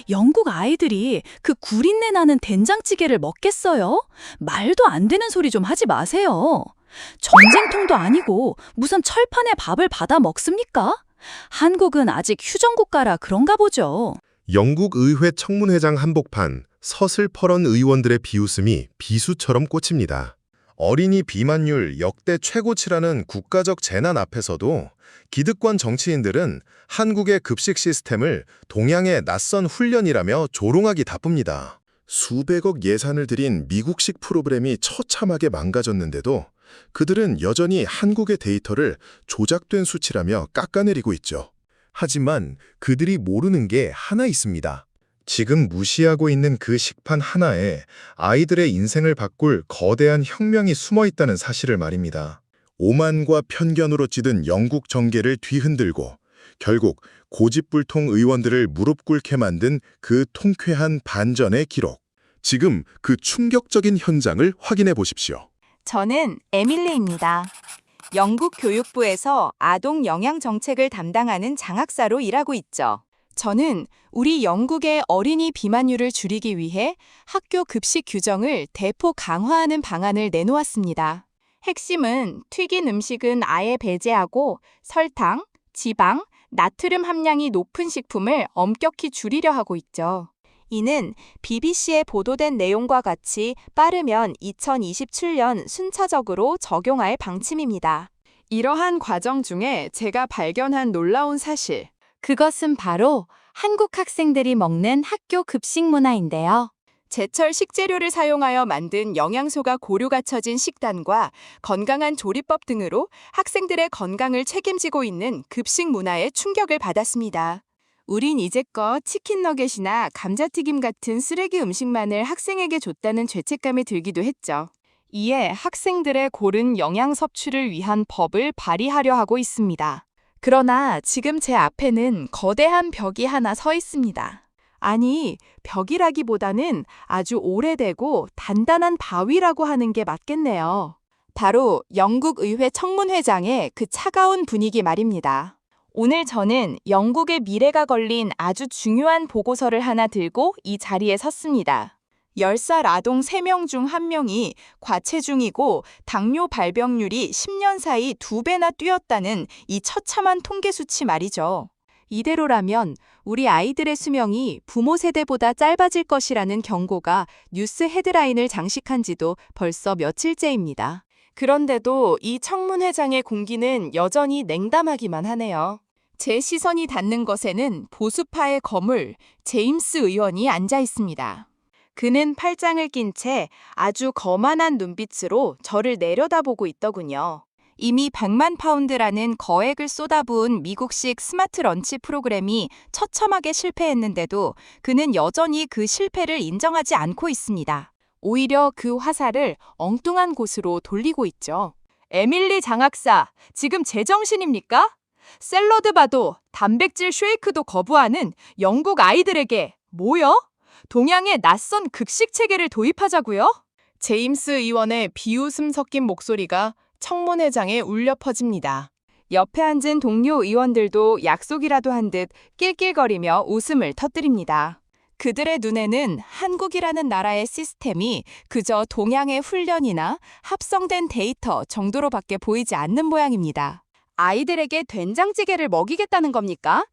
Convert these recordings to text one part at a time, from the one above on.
영국 아이들이 그 구린내 나는 된장찌개를 먹겠어요? 말도 안 되는 소리 좀 하지 마세요. 전쟁통도 아니고 무슨 철판에 밥을 받아 먹습니까? 한국은 아직 휴전국가라 그런가 보죠. 영국 의회 청문회장 한복판, 서슬퍼런 의원들의 비웃음이 비수처럼 꽂힙니다. 어린이 비만율 역대 최고치라는 국가적 재난 앞에서도 기득권 정치인들은 한국의 급식 시스템을 동양의 낯선 훈련이라며 조롱하기 바쁩니다. 수백억 예산을 들인 미국식 프로그램이 처참하게 망가졌는데도 그들은 여전히 한국의 데이터를 조작된 수치라며 깎아내리고 있죠. 하지만 그들이 모르는 게 하나 있습니다. 지금 무시하고 있는 그 식판 하나에 아이들의 인생을 바꿀 거대한 혁명이 숨어 있다는 사실을 말입니다. 오만과 편견으로 찌든 영국 정계를 뒤흔들고 결국 고집불통 의원들을 무릎 꿇게 만든 그 통쾌한 반전의 기록. 지금 그 충격적인 현장을 확인해 보십시오. 저는 에밀리입니다. 영국 교육부에서 아동 영양 정책을 담당하는 장학사로 일하고 있죠. 저는 우리 영국의 어린이 비만율을 줄이기 위해 학교 급식 규정을 대폭 강화하는 방안을 내놓았습니다. 핵심은 튀긴 음식은 아예 배제하고 설탕, 지방, 나트륨 함량이 높은 식품을 엄격히 줄이려 하고 있죠. 이는 BBC에 보도된 내용과 같이 빠르면 2027년 순차적으로 적용할 방침입니다. 이러한 과정 중에 제가 발견한 놀라운 사실. 그것은 바로 한국 학생들이 먹는 학교 급식 문화인데요. 제철 식재료를 사용하여 만든 영양소가 고루가 처진 식단과 건강한 조리법 등으로 학생들의 건강을 책임지고 있는 급식 문화에 충격을 받았습니다. 우린 이제껏 치킨 너겟이나 감자튀김 같은 쓰레기 음식만을 학생에게 줬다는 죄책감이 들기도 했죠. 이에 학생들의 고른 영양 섭취를 위한 법을 발의하려 하고 있습니다. 그러나 지금 제 앞에는 거대한 벽이 하나 서 있습니다. 아니, 벽이라기보다는 아주 오래되고 단단한 바위라고 하는 게 맞겠네요. 바로 영국 의회 청문회장의 그 차가운 분위기 말입니다. 오늘 저는 영국의 미래가 걸린 아주 중요한 보고서를 하나 들고 이 자리에 섰습니다. 10살 아동 3명 중 1명이 과체중이고 당뇨 발병률이 10년 사이 2배나 뛰었다는 이 처참한 통계 수치 말이죠. 이대로라면 우리 아이들의 수명이 부모 세대보다 짧아질 것이라는 경고가 뉴스 헤드라인을 장식한 지도 벌써 며칠째입니다. 그런데도 이 청문회장의 공기는 여전히 냉담하기만 하네요. 제 시선이 닿는 것에는 보수파의 거물 제임스 의원이 앉아 있습니다. 그는 팔짱을 낀 채 아주 거만한 눈빛으로 저를 내려다보고 있더군요. 이미 100만 파운드라는 거액을 쏟아부은 미국식 스마트 런치 프로그램이 처참하게 실패했는데도 그는 여전히 그 실패를 인정하지 않고 있습니다. 오히려 그 화살을 엉뚱한 곳으로 돌리고 있죠. 에밀리 장학사, 지금 제정신입니까? 샐러드 바도 단백질 쉐이크도 거부하는 영국 아이들에게 뭐요? 동양의 낯선 급식 체계를 도입하자고요? 제임스 의원의 비웃음 섞인 목소리가 청문회장에 울려 퍼집니다. 옆에 앉은 동료 의원들도 약속이라도 한 듯 낄낄거리며 웃음을 터뜨립니다. 그들의 눈에는 한국이라는 나라의 시스템이 그저 동양의 훈련이나 합성된 데이터 정도로밖에 보이지 않는 모양입니다. 아이들에게 된장찌개를 먹이겠다는 겁니까?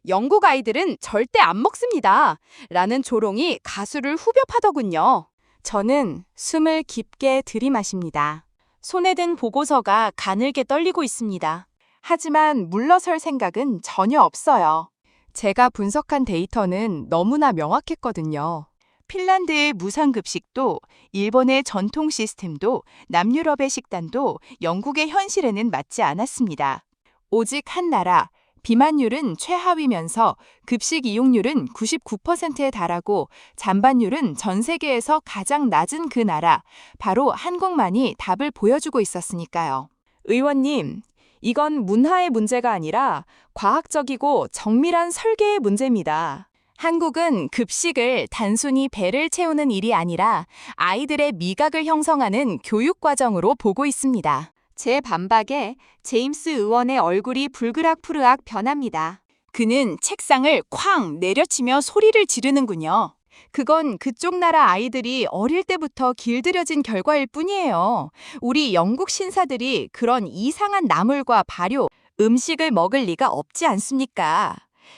영국 아이들은 절대 안 먹습니다. 라는 조롱이 가수를 후벼 파더군요. 저는 숨을 깊게 들이마십니다. 손에 든 보고서가 가늘게 떨리고 있습니다. 하지만 물러설 생각은 전혀 없어요. 제가 분석한 데이터는 너무나 명확했거든요. 핀란드의 무상급식도, 일본의 전통 시스템도, 남유럽의 식단도 영국의 현실에는 맞지 않았습니다. 오직 한 나라, 비만율은 최하위면서 급식 이용률은 99%에 달하고 잔반율은 전 세계에서 가장 낮은 그 나라, 바로 한국만이 답을 보여주고 있었으니까요. 의원님, 이건 문화의 문제가 아니라 과학적이고 정밀한 설계의 문제입니다. 한국은 급식을 단순히 배를 채우는 일이 아니라 아이들의 미각을 형성하는 교육 과정으로 보고 있습니다. 제 반박에 제임스 의원의 얼굴이 불그락푸르악 변합니다. 그는 책상을 쾅 내려치며 소리를 지르는군요. 그건 그쪽 나라 아이들이 어릴 때부터 길들여진 결과일 뿐이에요. 우리 영국 신사들이 그런 이상한 나물과 발효, 음식을 먹을 리가 없지 않습니까?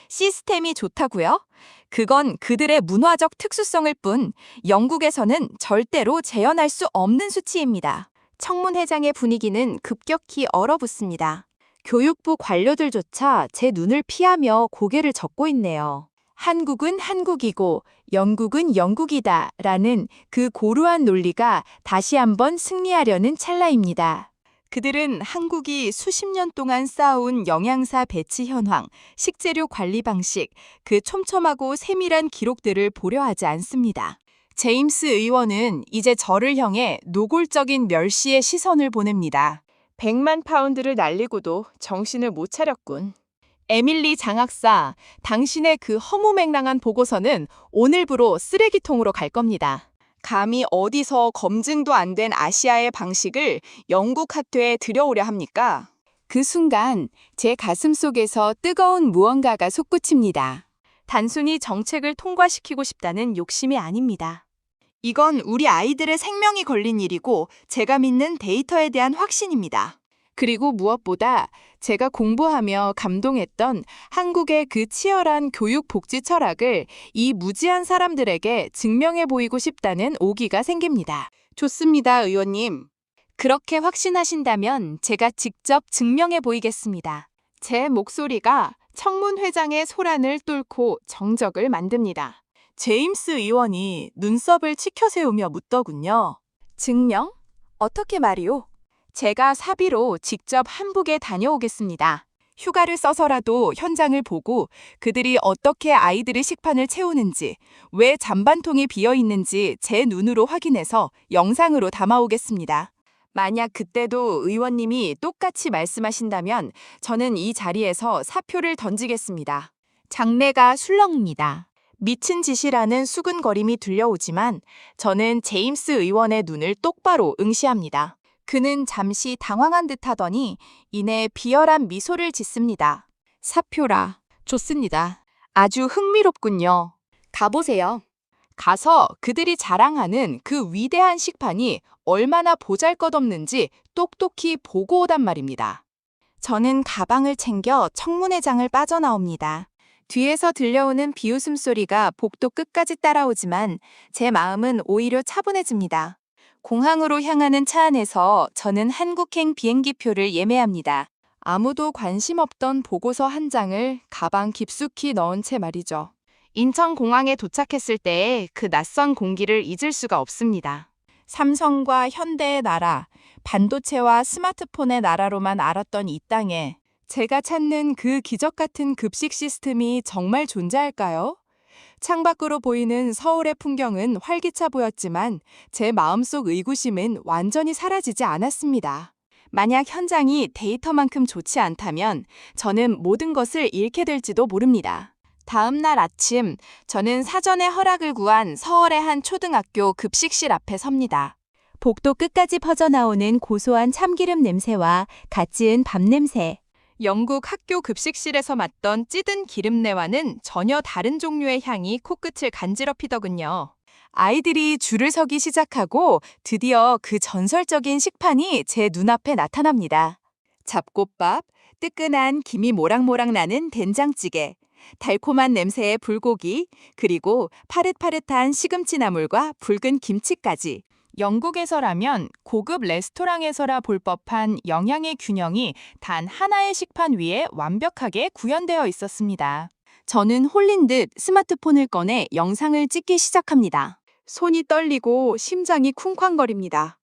시스템이 좋다고요? 그건 그들의 문화적 특수성일 뿐 영국에서는 절대로 재현할 수 없는 수치입니다. 청문회장의 분위기는 급격히 얼어붙습니다. 교육부 관료들조차 제 눈을 피하며 고개를 젓고 있네요. 한국은 한국이고 영국은 영국이다 라는 그 고루한 논리가 다시 한번 승리하려는 찰나입니다. 그들은 한국이 수십 년 동안 쌓아온 영양사 배치 현황, 식재료 관리 방식, 그 촘촘하고 세밀한 기록들을 보려 하지 않습니다. 제임스 의원은 이제 저를 향해 노골적인 멸시의 시선을 보냅니다. 100만 파운드를 날리고도 정신을 못 차렸군. 에밀리 장학사, 당신의 그 허무맹랑한 보고서는 오늘부로 쓰레기통으로 갈 겁니다. 감히 어디서 검증도 안 된 아시아의 방식을 영국 학교에 들여오려 합니까? 그 순간 제 가슴 속에서 뜨거운 무언가가 솟구칩니다. 단순히 정책을 통과시키고 싶다는 욕심이 아닙니다. 이건 우리 아이들의 생명이 걸린 일이고 제가 믿는 데이터에 대한 확신입니다. 그리고 무엇보다 제가 공부하며 감동했던 한국의 그 치열한 교육 복지 철학을 이 무지한 사람들에게 증명해 보이고 싶다는 오기가 생깁니다. 좋습니다, 의원님. 그렇게 확신하신다면 제가 직접 증명해 보이겠습니다. 제 목소리가 청문회장의 소란을 뚫고 정적을 만듭니다. 제임스 의원이 눈썹을 치켜세우며 묻더군요. 증명? 어떻게 말이오? 제가 사비로 직접 한국에 다녀오겠습니다. 휴가를 써서라도 현장을 보고 그들이 어떻게 아이들의 식판을 채우는지, 왜 잔반통이 비어 있는지 제 눈으로 확인해서 영상으로 담아오겠습니다. 만약 그때도 의원님이 똑같이 말씀하신다면 저는 이 자리에서 사표를 던지겠습니다. 장내가 술렁입니다. 미친 짓이라는 수근거림이 들려오지만 저는 제임스 의원의 눈을 똑바로 응시합니다. 그는 잠시 당황한 듯하더니 이내 비열한 미소를 짓습니다. 사표라. 좋습니다. 아주 흥미롭군요. 가보세요. 가서 그들이 자랑하는 그 위대한 식판이 얼마나 보잘것없는지 똑똑히 보고 오단 말입니다. 저는 가방을 챙겨 청문회장을 빠져나옵니다. 뒤에서 들려오는 비웃음 소리가 복도 끝까지 따라오지만 제 마음은 오히려 차분해집니다. 공항으로 향하는 차 안에서 저는 한국행 비행기표를 예매합니다. 아무도 관심 없던 보고서 한 장을 가방 깊숙이 넣은 채 말이죠. 인천공항에 도착했을 때의 그 낯선 공기를 잊을 수가 없습니다. 삼성과 현대의 나라, 반도체와 스마트폰의 나라로만 알았던 이 땅에 제가 찾는 그 기적 같은 급식 시스템이 정말 존재할까요? 창밖으로 보이는 서울의 풍경은 활기차 보였지만 제 마음속 의구심은 완전히 사라지지 않았습니다. 만약 현장이 데이터만큼 좋지 않다면 저는 모든 것을 잃게 될지도 모릅니다. 다음 날 아침, 저는 사전에 허락을 구한 서울의 한 초등학교 급식실 앞에 섭니다. 복도 끝까지 퍼져나오는 고소한 참기름 냄새와 갓 지은 밥 냄새. 영국 학교 급식실에서 맡던 찌든 기름내와는 전혀 다른 종류의 향이 코끝을 간지럽히더군요. 아이들이 줄을 서기 시작하고 드디어 그 전설적인 식판이 제 눈앞에 나타납니다. 잡곡밥, 뜨끈한 김이 모락모락 나는 된장찌개, 달콤한 냄새의 불고기, 그리고 파릇파릇한 시금치 나물과 붉은 김치까지. 영국에서라면 고급 레스토랑에서라 볼 법한 영양의 균형이 단 하나의 식판 위에 완벽하게 구현되어 있었습니다. 저는 홀린 듯 스마트폰을 꺼내 영상을 찍기 시작합니다. 손이 떨리고 심장이 쿵쾅거립니다.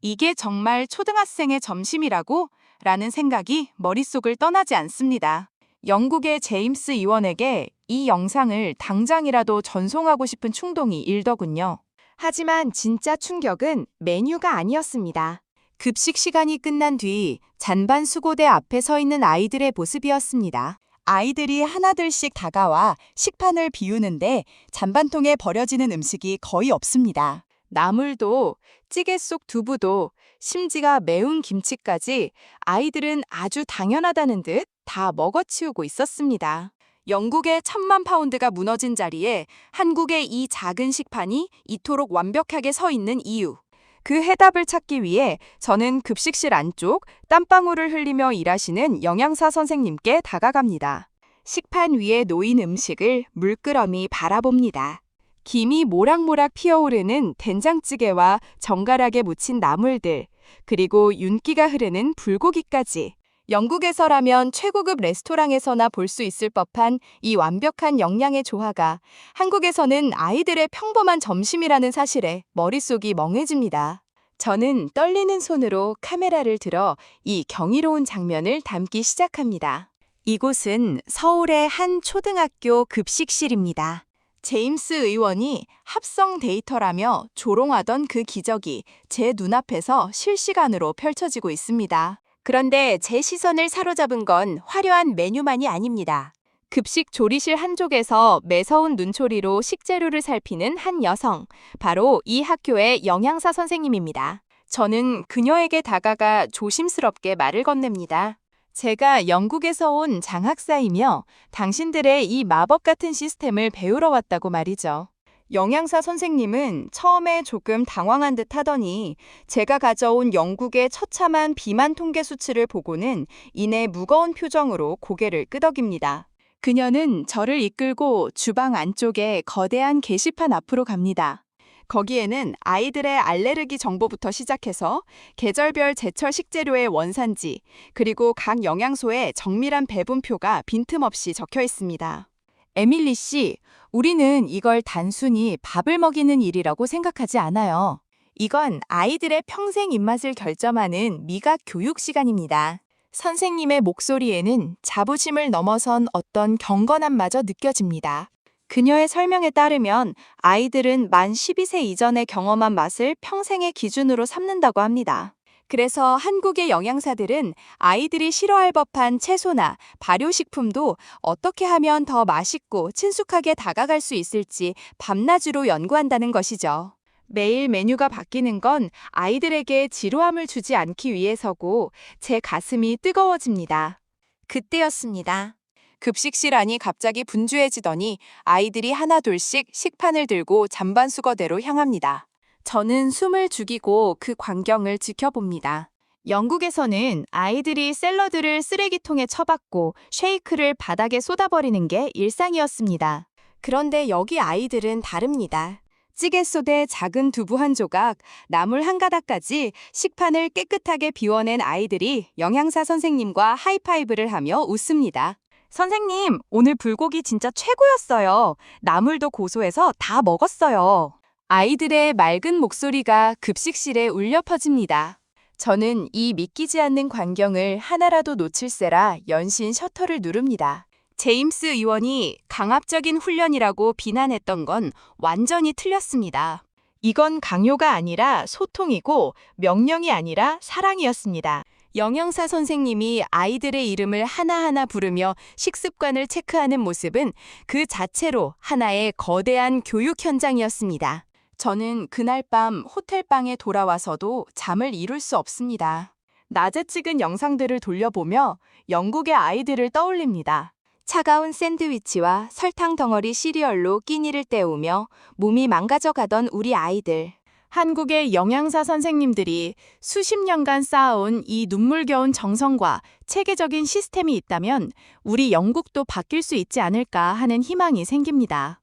이게 정말 초등학생의 점심이라고? 라는 생각이 머릿속을 떠나지 않습니다. 영국의 제임스 의원에게 이 영상을 당장이라도 전송하고 싶은 충동이 일더군요. 하지만 진짜 충격은 메뉴가 아니었습니다. 급식 시간이 끝난 뒤 잔반 수고대 앞에 서 있는 아이들의 모습이었습니다. 아이들이 하나둘씩 다가와 식판을 비우는데 잔반통에 버려지는 음식이 거의 없습니다. 나물도, 찌개 속 두부도, 심지가 매운 김치까지 아이들은 아주 당연하다는 듯 다 먹어치우고 있었습니다. 영국의 1,000만 파운드가 무너진 자리에 한국의 이 작은 식판이 이토록 완벽하게 서 있는 이유. 그 해답을 찾기 위해 저는 급식실 안쪽 땀방울을 흘리며 일하시는 영양사 선생님께 다가갑니다. 식판 위에 놓인 음식을 물끄러미 바라봅니다. 김이 모락모락 피어오르는 된장찌개와 정갈하게 묻힌 나물들, 그리고 윤기가 흐르는 불고기까지. 영국에서라면 최고급 레스토랑에서나 볼 수 있을 법한 이 완벽한 영양의 조화가 한국에서는 아이들의 평범한 점심이라는 사실에 머릿속이 멍해집니다. 저는 떨리는 손으로 카메라를 들어 이 경이로운 장면을 담기 시작합니다. 이곳은 서울의 한 초등학교 급식실입니다. 제임스 의원이 합성 데이터라며 조롱하던 그 기적이 제 눈앞에서 실시간으로 펼쳐지고 있습니다. 그런데 제 시선을 사로잡은 건 화려한 메뉴만이 아닙니다. 급식 조리실 한쪽에서 매서운 눈초리로 식재료를 살피는 한 여성, 바로 이 학교의 영양사 선생님입니다. 저는 그녀에게 다가가 조심스럽게 말을 건넵니다. 제가 영국에서 온 장학사이며 당신들의 이 마법 같은 시스템을 배우러 왔다고 말이죠. 영양사 선생님은 처음에 조금 당황한 듯 하더니 제가 가져온 영국의 처참한 비만 통계 수치를 보고는 이내 무거운 표정으로 고개를 끄덕입니다. 그녀는 저를 이끌고 주방 안쪽에 거대한 게시판 앞으로 갑니다. 거기에는 아이들의 알레르기 정보부터 시작해서 계절별 제철 식재료의 원산지, 그리고 각 영양소의 정밀한 배분표가 빈틈없이 적혀 있습니다. 에밀리 씨, 우리는 이걸 단순히 밥을 먹이는 일이라고 생각하지 않아요. 이건 아이들의 평생 입맛을 결정하는 미각 교육 시간입니다. 선생님의 목소리에는 자부심을 넘어선 어떤 경건함마저 느껴집니다. 그녀의 설명에 따르면 아이들은 만 12세 이전에 경험한 맛을 평생의 기준으로 삼는다고 합니다. 그래서 한국의 영양사들은 아이들이 싫어할 법한 채소나 발효식품도 어떻게 하면 더 맛있고 친숙하게 다가갈 수 있을지 밤낮으로 연구한다는 것이죠. 매일 메뉴가 바뀌는 건 아이들에게 지루함을 주지 않기 위해서고 제 가슴이 뜨거워집니다. 그때였습니다. 급식실 안이 갑자기 분주해지더니 아이들이 하나둘씩 식판을 들고 잔반수거대로 향합니다. 저는 숨을 죽이고 그 광경을 지켜봅니다. 영국에서는 아이들이 샐러드를 쓰레기통에 처박고 쉐이크를 바닥에 쏟아버리는 게 일상이었습니다. 그런데 여기 아이들은 다릅니다. 찌개 속에 작은 두부 한 조각, 나물 한 가닥까지 식판을 깨끗하게 비워낸 아이들이 영양사 선생님과 하이파이브를 하며 웃습니다. 선생님, 오늘 불고기 진짜 최고였어요. 나물도 고소해서 다 먹었어요. 아이들의 맑은 목소리가 급식실에 울려 퍼집니다. 저는 이 믿기지 않는 광경을 하나라도 놓칠세라 연신 셔터를 누릅니다. 제임스 의원이 강압적인 훈련이라고 비난했던 건 완전히 틀렸습니다. 이건 강요가 아니라 소통이고 명령이 아니라 사랑이었습니다. 영양사 선생님이 아이들의 이름을 하나하나 부르며 식습관을 체크하는 모습은 그 자체로 하나의 거대한 교육 현장이었습니다. 저는 그날 밤 호텔방에 돌아와서도 잠을 이룰 수 없습니다. 낮에 찍은 영상들을 돌려보며 영국의 아이들을 떠올립니다. 차가운 샌드위치와 설탕 덩어리 시리얼로 끼니를 때우며 몸이 망가져가던 우리 아이들. 한국의 영양사 선생님들이 수십 년간 쌓아온 이 눈물겨운 정성과 체계적인 시스템이 있다면 우리 영국도 바뀔 수 있지 않을까 하는 희망이 생깁니다.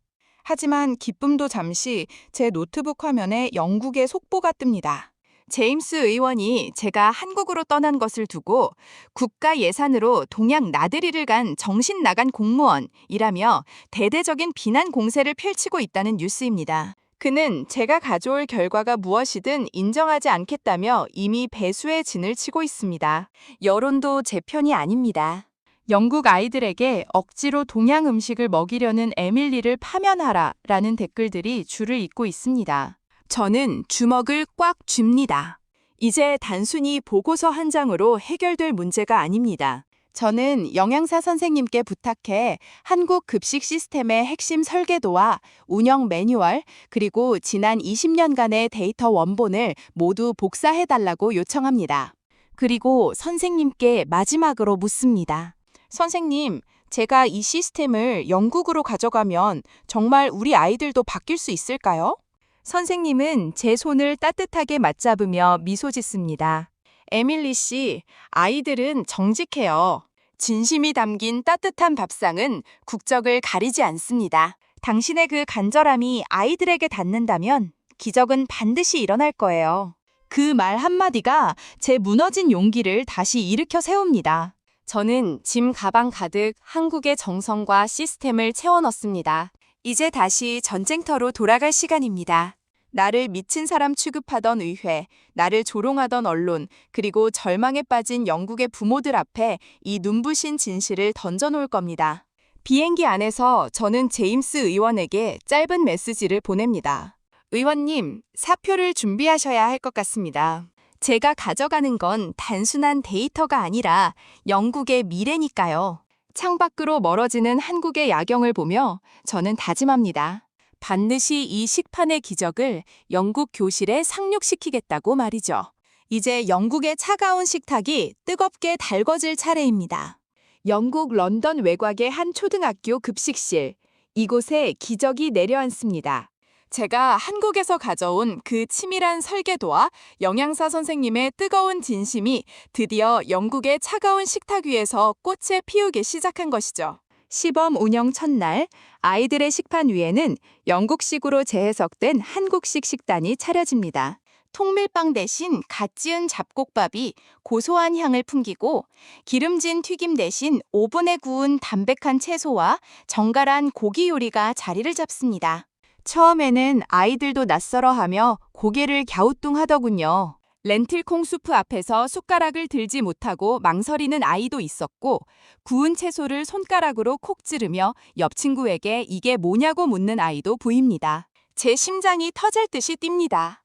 하지만 기쁨도 잠시 제 노트북 화면에 영국의 속보가 뜹니다. 제임스 의원이 제가 한국으로 떠난 것을 두고 국가 예산으로 동양 나들이를 간 정신 나간 공무원이라며 대대적인 비난 공세를 펼치고 있다는 뉴스입니다. 그는 제가 가져올 결과가 무엇이든 인정하지 않겠다며 이미 배수의 진을 치고 있습니다. 여론도 제 편이 아닙니다. 영국 아이들에게 억지로 동양 음식을 먹이려는 에밀리를 파면하라 라는 댓글들이 줄을 잇고 있습니다. 저는 주먹을 꽉 쥡니다. 이제 단순히 보고서 한 장으로 해결될 문제가 아닙니다. 저는 영양사 선생님께 부탁해 한국 급식 시스템의 핵심 설계도와 운영 매뉴얼, 그리고 지난 20년간의 데이터 원본을 모두 복사해달라고 요청합니다. 그리고 선생님께 마지막으로 묻습니다. 선생님, 제가 이 시스템을 영국으로 가져가면 정말 우리 아이들도 바뀔 수 있을까요? 선생님은 제 손을 따뜻하게 맞잡으며 미소 짓습니다. 에밀리 씨, 아이들은 정직해요. 진심이 담긴 따뜻한 밥상은 국적을 가리지 않습니다. 당신의 그 간절함이 아이들에게 닿는다면 기적은 반드시 일어날 거예요. 그 말 한마디가 제 무너진 용기를 다시 일으켜 세웁니다. 저는 짐 가방 가득 한국의 정성과 시스템을 채워 넣습니다. 이제 다시 전쟁터로 돌아갈 시간입니다. 나를 미친 사람 취급하던 의회, 나를 조롱하던 언론, 그리고 절망에 빠진 영국의 부모들 앞에 이 눈부신 진실을 던져놓을 겁니다. 비행기 안에서 저는 제임스 의원에게 짧은 메시지를 보냅니다. 의원님, 사표를 준비하셔야 할 것 같습니다. 제가 가져가는 건 단순한 데이터가 아니라 영국의 미래니까요. 창밖으로 멀어지는 한국의 야경을 보며 저는 다짐합니다. 반드시 이 식판의 기적을 영국 교실에 상륙시키겠다고 말이죠. 이제 영국의 차가운 식탁이 뜨겁게 달궈질 차례입니다. 영국 런던 외곽의 한 초등학교 급식실. 이곳에 기적이 내려앉습니다. 제가 한국에서 가져온 그 치밀한 설계도와 영양사 선생님의 뜨거운 진심이 드디어 영국의 차가운 식탁 위에서 꽃을 피우기 시작한 것이죠. 시범 운영 첫날, 아이들의 식판 위에는 영국식으로 재해석된 한국식 식단이 차려집니다. 통밀빵 대신 갓 지은 잡곡밥이 고소한 향을 풍기고 기름진 튀김 대신 오븐에 구운 담백한 채소와 정갈한 고기 요리가 자리를 잡습니다. 처음에는 아이들도 낯설어하며 고개를 갸우뚱하더군요. 렌틸콩 수프 앞에서 숟가락을 들지 못하고 망설이는 아이도 있었고 구운 채소를 손가락으로 콕 찌르며 옆 친구에게 이게 뭐냐고 묻는 아이도 보입니다. 제 심장이 터질 듯이 뜁니다.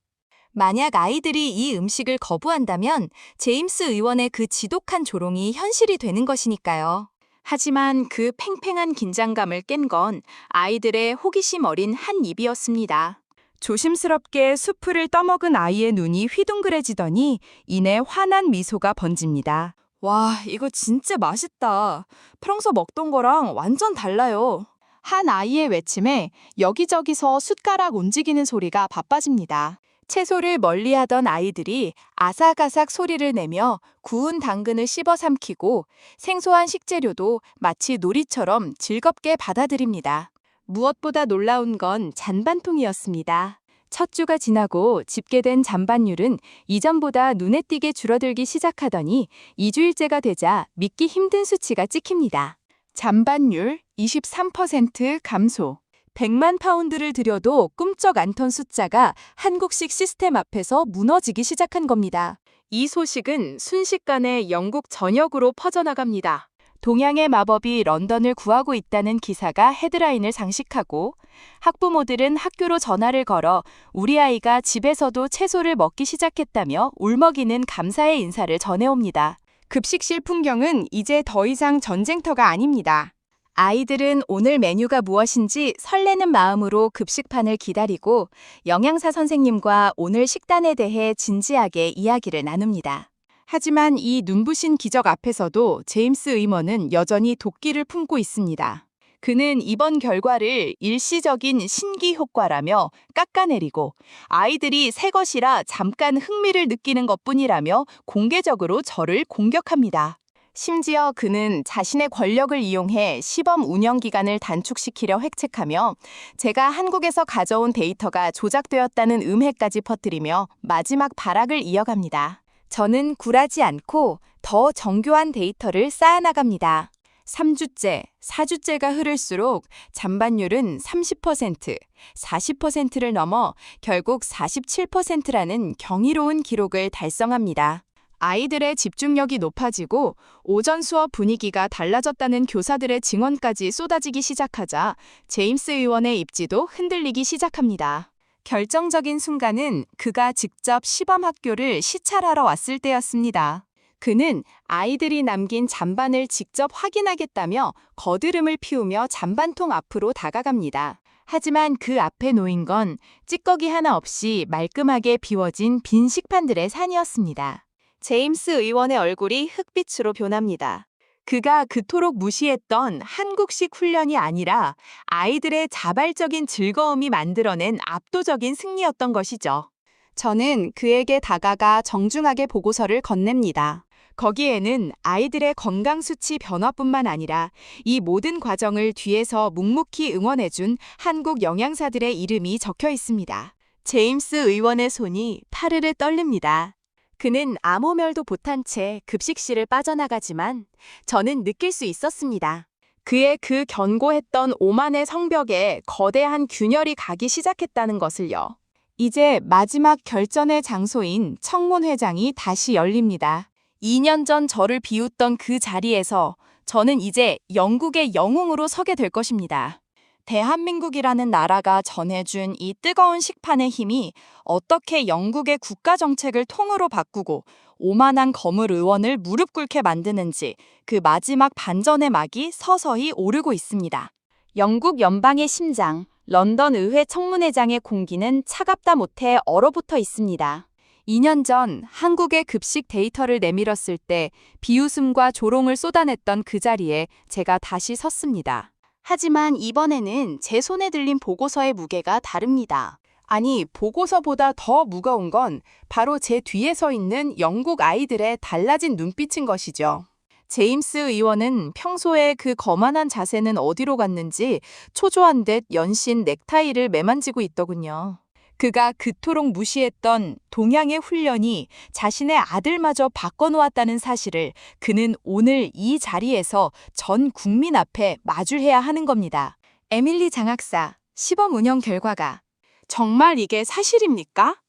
만약 아이들이 이 음식을 거부한다면 제임스 의원의 그 지독한 조롱이 현실이 되는 것이니까요. 하지만 그 팽팽한 긴장감을 깬 건 아이들의 호기심 어린 한 입이었습니다. 조심스럽게 수프를 떠먹은 아이의 눈이 휘둥그레지더니 이내 환한 미소가 번집니다. 와, 이거 진짜 맛있다. 평소 먹던 거랑 완전 달라요. 한 아이의 외침에 여기저기서 숟가락 움직이는 소리가 바빠집니다. 채소를 멀리하던 아이들이 아삭아삭 소리를 내며 구운 당근을 씹어 삼키고 생소한 식재료도 마치 놀이처럼 즐겁게 받아들입니다. 무엇보다 놀라운 건 잔반통이었습니다. 첫 주가 지나고 집계된 잔반율은 이전보다 눈에 띄게 줄어들기 시작하더니 2주일째가 되자 믿기 힘든 수치가 찍힙니다. 잔반율 23% 감소. 100만 파운드를 들여도 꿈쩍 않던 숫자가 한국식 시스템 앞에서 무너지기 시작한 겁니다. 이 소식은 순식간에 영국 전역으로 퍼져나갑니다. 동양의 마법이 런던을 구하고 있다는 기사가 헤드라인을 장식하고 학부모들은 학교로 전화를 걸어 우리 아이가 집에서도 채소를 먹기 시작했다며 울먹이는 감사의 인사를 전해옵니다. 급식실 풍경은 이제 더 이상 전쟁터가 아닙니다. 아이들은 오늘 메뉴가 무엇인지 설레는 마음으로 급식판을 기다리고 영양사 선생님과 오늘 식단에 대해 진지하게 이야기를 나눕니다. 하지만 이 눈부신 기적 앞에서도 제임스 의원은 여전히 도끼를 품고 있습니다. 그는 이번 결과를 일시적인 신기 효과라며 깎아내리고 아이들이 새 것이라 잠깐 흥미를 느끼는 것뿐이라며 공개적으로 저를 공격합니다. 심지어 그는 자신의 권력을 이용해 시범 운영 기간을 단축시키려 획책하며 제가 한국에서 가져온 데이터가 조작되었다는 음해까지 퍼뜨리며 마지막 발악을 이어갑니다. 저는 굴하지 않고 더 정교한 데이터를 쌓아나갑니다. 3주째, 4주째가 흐를수록 잔반율은 30%, 40%를 넘어 결국 47%라는 경이로운 기록을 달성합니다. 아이들의 집중력이 높아지고 오전 수업 분위기가 달라졌다는 교사들의 증언까지 쏟아지기 시작하자 제임스 의원의 입지도 흔들리기 시작합니다. 결정적인 순간은 그가 직접 시범 학교를 시찰하러 왔을 때였습니다. 그는 아이들이 남긴 잔반을 직접 확인하겠다며 거드름을 피우며 잔반통 앞으로 다가갑니다. 하지만 그 앞에 놓인 건 찌꺼기 하나 없이 말끔하게 비워진 빈 식판들의 산이었습니다. 제임스 의원의 얼굴이 흑빛으로 변합니다. 그가 그토록 무시했던 한국식 훈련이 아니라 아이들의 자발적인 즐거움이 만들어낸 압도적인 승리였던 것이죠. 저는 그에게 다가가 정중하게 보고서를 건넵니다. 거기에는 아이들의 건강 수치 변화뿐만 아니라 이 모든 과정을 뒤에서 묵묵히 응원해준 한국 영양사들의 이름이 적혀 있습니다. 제임스 의원의 손이 파르르 떨립니다. 그는 아무 말도 못한 채 급식실을 빠져나가지만 저는 느낄 수 있었습니다. 그의 그 견고했던 오만의 성벽에 거대한 균열이 가기 시작했다는 것을요. 이제 마지막 결전의 장소인 청문회장이 다시 열립니다. 2년 전 저를 비웃던 그 자리에서 저는 이제 영국의 영웅으로 서게 될 것입니다. 대한민국이라는 나라가 전해준 이 뜨거운 식판의 힘이 어떻게 영국의 국가 정책을 통으로 바꾸고 오만한 거물 의원을 무릎 꿇게 만드는지 그 마지막 반전의 막이 서서히 오르고 있습니다. 영국 연방의 심장, 런던 의회 청문회장의 공기는 차갑다 못해 얼어붙어 있습니다. 2년 전 한국의 급식 데이터를 내밀었을 때 비웃음과 조롱을 쏟아냈던 그 자리에 제가 다시 섰습니다. 하지만 이번에는 제 손에 들린 보고서의 무게가 다릅니다. 아니, 보고서보다 더 무거운 건 바로 제 뒤에 서 있는 영국 아이들의 달라진 눈빛인 것이죠. 제임스 의원은 평소에 그 거만한 자세는 어디로 갔는지 초조한 듯 연신 넥타이를 매만지고 있더군요. 그가 그토록 무시했던 동양의 훈련이 자신의 아들마저 바꿔놓았다는 사실을 그는 오늘 이 자리에서 전 국민 앞에 마주해야 하는 겁니다. 에밀리 장학사, 시범 운영 결과가 정말 이게 사실입니까?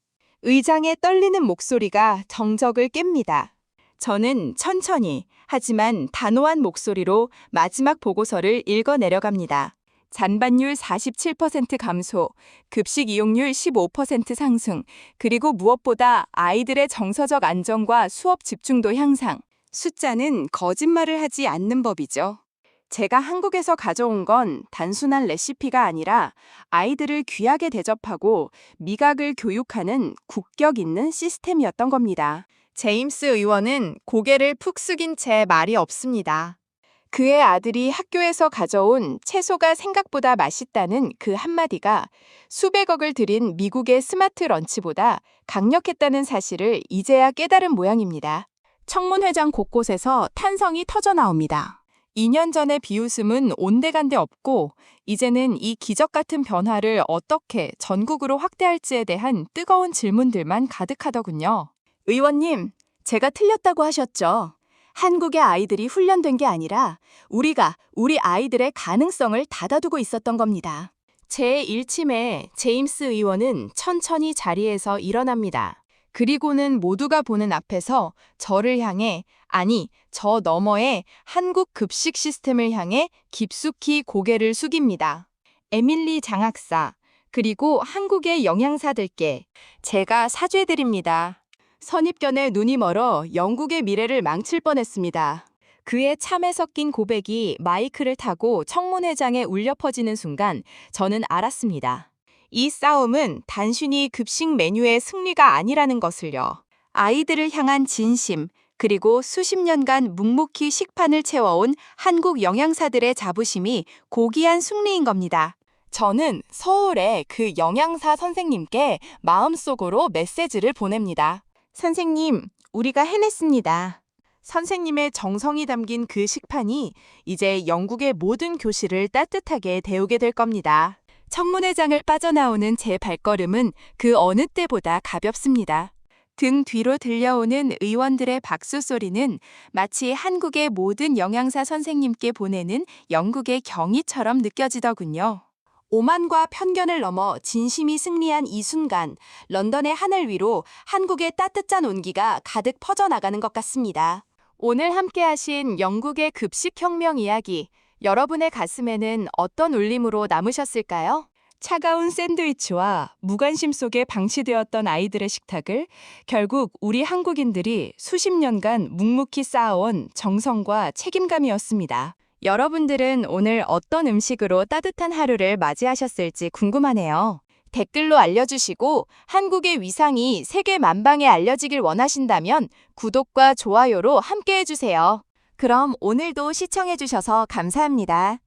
의장의 떨리는 목소리가 정적을 깹니다. 저는 천천히 하지만 단호한 목소리로 마지막 보고서를 읽어 내려갑니다. 잔반율 47% 감소, 급식 이용률 15% 상승, 그리고 무엇보다 아이들의 정서적 안정과 수업 집중도 향상. 숫자는 거짓말을 하지 않는 법이죠. 제가 한국에서 가져온 건 단순한 레시피가 아니라 아이들을 귀하게 대접하고 미각을 교육하는 국격 있는 시스템이었던 겁니다. 제임스 의원은 고개를 푹 숙인 채 말이 없습니다. 그의 아들이 학교에서 가져온 채소가 생각보다 맛있다는 그 한마디가 수백억을 들인 미국의 스마트 런치보다 강력했다는 사실을 이제야 깨달은 모양입니다. 청문회장 곳곳에서 탄성이 터져나옵니다. 2년 전의 비웃음은 온데간데 없고 이제는 이 기적 같은 변화를 어떻게 전국으로 확대할지에 대한 뜨거운 질문들만 가득하더군요. 의원님, 제가 틀렸다고 하셨죠? 한국의 아이들이 훈련된 게 아니라 우리가 우리 아이들의 가능성을 닫아두고 있었던 겁니다. 제1침에 제임스 의원은 천천히 자리에서 일어납니다. 그리고는 모두가 보는 앞에서 저를 향해, 아니, 저 너머의 한국 급식 시스템을 향해 깊숙이 고개를 숙입니다. 에밀리 장학사, 그리고 한국의 영양사들께 제가 사죄드립니다. 선입견에 눈이 멀어 영국의 미래를 망칠 뻔했습니다. 그의 참에 섞인 고백이 마이크를 타고 청문회장에 울려 퍼지는 순간 저는 알았습니다. 이 싸움은 단순히 급식 메뉴의 승리가 아니라는 것을요. 아이들을 향한 진심, 그리고 수십 년간 묵묵히 식판을 채워온 한국 영양사들의 자부심이 고귀한 승리인 겁니다. 저는 서울의 그 영양사 선생님께 마음속으로 메시지를 보냅니다. 선생님, 우리가 해냈습니다. 선생님의 정성이 담긴 그 식판이 이제 영국의 모든 교실을 따뜻하게 데우게 될 겁니다. 청문회장을 빠져나오는 제 발걸음은 그 어느 때보다 가볍습니다. 등 뒤로 들려오는 의원들의 박수 소리는 마치 한국의 모든 영양사 선생님께 보내는 영국의 경의처럼 느껴지더군요. 오만과 편견을 넘어 진심이 승리한 이 순간, 런던의 하늘 위로 한국의 따뜻한 온기가 가득 퍼져나가는 것 같습니다. 오늘 함께하신 영국의 급식혁명 이야기, 여러분의 가슴에는 어떤 울림으로 남으셨을까요? 차가운 샌드위치와 무관심 속에 방치되었던 아이들의 식탁을 결국 우리 한국인들이 수십 년간 묵묵히 쌓아온 정성과 책임감이었습니다. 여러분들은 오늘 어떤 음식으로 따뜻한 하루를 맞이하셨을지 궁금하네요. 댓글로 알려주시고 한국의 위상이 세계 만방에 알려지길 원하신다면 구독과 좋아요로 함께해주세요. 그럼 오늘도 시청해주셔서 감사합니다.